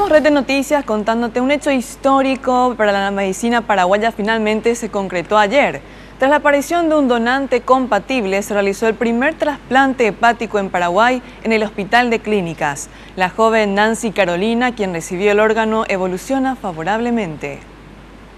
Somos Red de Noticias contándote un hecho histórico para la medicina paraguaya. Finalmente se concretó ayer. Tras la aparición de un donante compatible, se realizó el primer trasplante hepático en Paraguay en el Hospital de Clínicas. La joven Nancy Carolina, quien recibió el órgano, evoluciona favorablemente.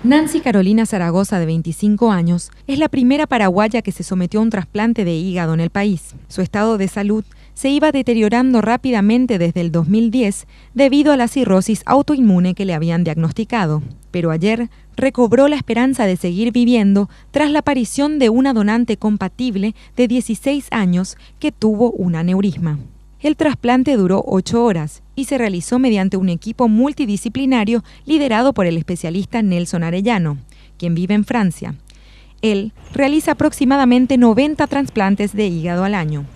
Nancy Carolina Zaragoza, de 25 años, es la primera paraguaya que se sometió a un trasplante de hígado en el país. Su estado de salud se iba deteriorando rápidamente desde el 2010 debido a la cirrosis autoinmune que le habían diagnosticado. Pero ayer recobró la esperanza de seguir viviendo tras la aparición de una donante compatible de 16 años que tuvo un aneurisma. El trasplante duró 8 horas y se realizó mediante un equipo multidisciplinario liderado por el especialista Nelson Arellano, quien vive en Francia. Él realiza aproximadamente 90 trasplantes de hígado al año.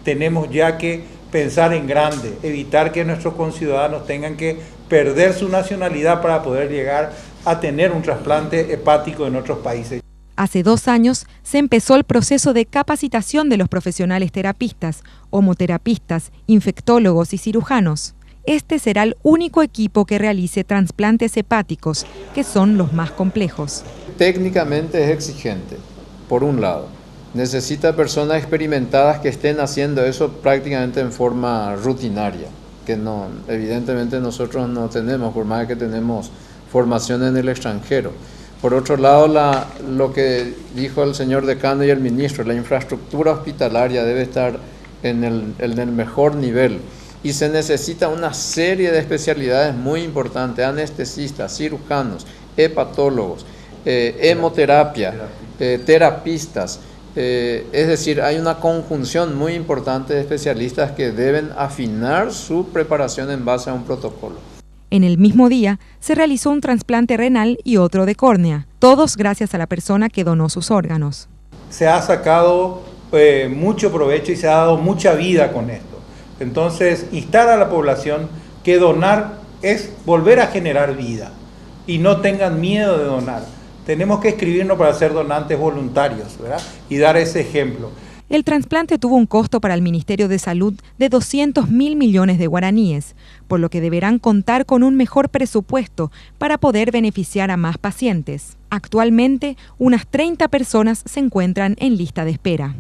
Tenemos ya que pensar en grande, evitar que nuestros conciudadanos tengan que perder su nacionalidad para poder llegar a tener un trasplante hepático en otros países. Hace 2 años se empezó el proceso de capacitación de los profesionales terapistas, homoterapistas, infectólogos y cirujanos. Este será el único equipo que realice trasplantes hepáticos, que son los más complejos. Técnicamente es exigente, por un lado. Necesita personas experimentadas que estén haciendo eso prácticamente en forma rutinaria, que no, evidentemente nosotros no tenemos, por más que tenemos formación en el extranjero. Por otro lado, lo que dijo el señor decano y el ministro, la infraestructura hospitalaria debe estar en el mejor nivel y se necesita una serie de especialidades muy importantes, anestesistas, cirujanos, hepatólogos, hemoterapia, terapistas. Es decir, hay una conjunción muy importante de especialistas que deben afinar su preparación en base a un protocolo. En el mismo día se realizó un trasplante renal y otro de córnea, todos gracias a la persona que donó sus órganos. Se ha sacado mucho provecho y se ha dado mucha vida con esto. Entonces, instar a la población que donar es volver a generar vida y no tengan miedo de donar. Tenemos que inscribirnos para ser donantes voluntarios, ¿verdad? Y dar ese ejemplo. El trasplante tuvo un costo para el Ministerio de Salud de 200.000 millones de guaraníes, por lo que deberán contar con un mejor presupuesto para poder beneficiar a más pacientes. Actualmente, unas 30 personas se encuentran en lista de espera.